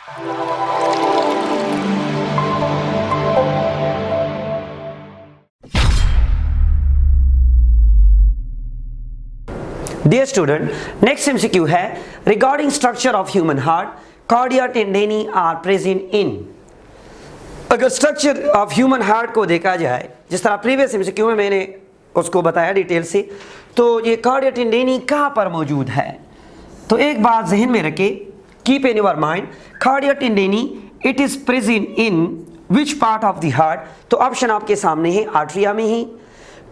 Dear student, next MCQ है regarding structure of human heart, chordae tendineae are present in. अगर structure of human heart को देखा जाए, जिस तरह प्रीवियस एमसीक्यू में मैंने उसको बताया डिटेल से, तो ये कार्डिया टेंडेनी कहाँ पर मौजूद है? तो एक बात जहन में रखें, keep in your mind, chordae tendineae it is present in which part of the heart? तो ऑप्शन आपके सामने है, आर्ट्रिया में है,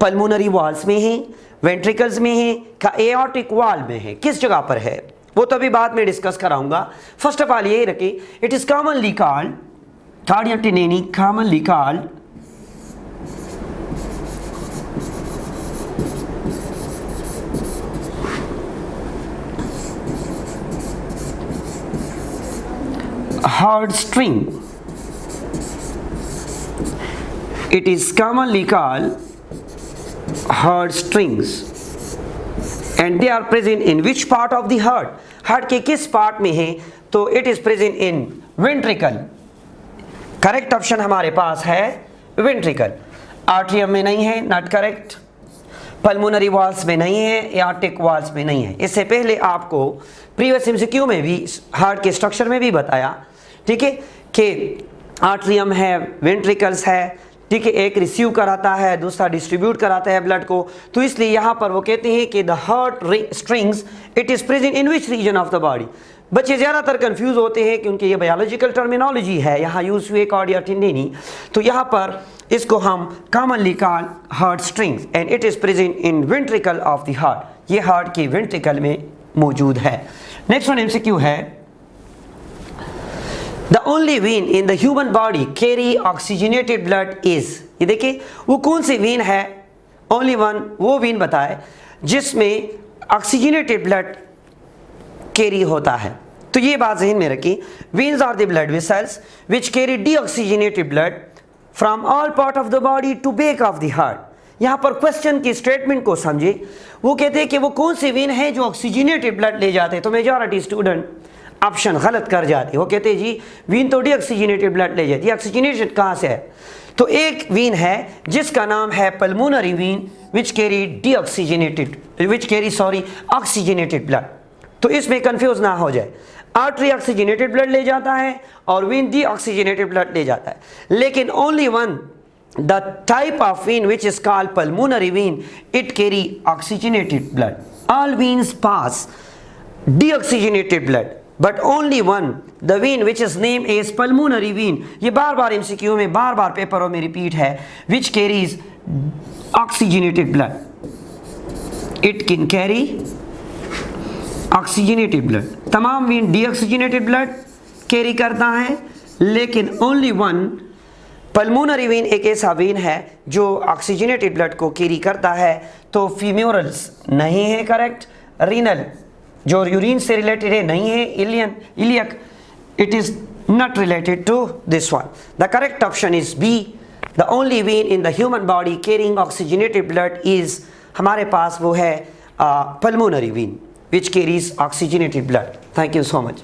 पल्मोनरी वॉल्स में है, वेंट्रिकल्स में है, का एओर्टिक वॉल में है, किस जगह पर है वो तो अभी बाद में डिस्कस कराऊंगा। फर्स्ट ऑफ ऑल ये रखें, it is commonly called chordae tendineae, commonly called heart string. It is commonly called heart strings and they are present in which part of the heart? Heart के किस part में है? तो it is present in ventricle। Correct option हमारे पास है ventricle। Atrium में नहीं है, नॉट करेक्ट। पल्मोनरी वॉल्स में नहीं है, एओर्टिक वॉल्स में नहीं है। इससे पहले आपको प्रीवियस एमसीक्यू में भी हार्ट के स्ट्रक्चर में भी बताया, ठीक है, कि आर्ट्रियम है, वेंट्रिकल्स है, ठीक है, एक रिसीव कराता है, दूसरा डिस्ट्रीब्यूट कराता है ब्लड को। तो इसलिए यहाँ पर वो कहते हैं कि the heart strings it is present in which region of the body. बच्चे ज़्यादातर कंफ्यूज होते हैं क्योंकि ये बायोलॉजिकल टर्मिनोलॉजी है, यहाँ यूज हुए कार्डिया टेंडेनी, तो यहाँ पर इसको हम commonly call heart strings and it is present in ventricle of the heart. ये हार्ट के वेंट्रिकल में मौजूद है। नेक्स्ट वन एमसीक्यू है, The only vein in the human body carry oxygenated blood is। ये देखिए वो कौन सी वेन है? ओनली वन, वो वेन बताए जिसमें ऑक्सीजनेटेड ब्लड कैरी होता है। तो ये बात ज़हन में रखिए, veins are the blood vessels which carry deoxygenated blood from all part of the body to back of the heart. यहाँ पर क्वेश्चन की स्टेटमेंट को समझे, वो कहते हैं कि वो कौन सी वेन है जो ऑक्सीजनेटेड ब्लड ले जाते हैं। तो मेजॉरिटी स्टूडेंट ऑप्शन गलत कर जाते, वो कहते हैं जी वीन तो डीऑक्सीजनेटेड ब्लड ले जाती है। ऑक्सीजनेटेड कहाँ से है? तो एक वीन है जिसका नाम है pulmonary Wien which carry oxygenated blood. तो इसमें कंफ्यूज ना हो जाए, आर्टरी ऑक्सीजनेटेड ब्लड ले जाता है और वीन डीऑक्सीजनेटेड ब्लड ले जाता है, लेकिन only one the type of vein which is called pulmonary vein it carry oxygenated blood. All veins pass deoxygenated blood but only one the vein which is named as pulmonary vein। ये बार बार MCQ में, बार बार पेपरों में repeat है, which carries oxygenated blood, it can carry oxygenated blood। तमाम when deoxygenated blood carry करता है, लेकिन only one pulmonary vein एक ऐसा वेन है जो ऑक्सीजनेटेड ब्लड को कैरी करता है। तो फीमोरल्स नहीं है करेक्ट, रीनल जो यूरिन से रिलेटेड है नहीं है, iliac it is not related to this one. The correct option is B, the only vein in the human body carrying oxygenated blood is, हमारे पास वो है pulmonary vein which carries oxygenated blood. Thank you so much.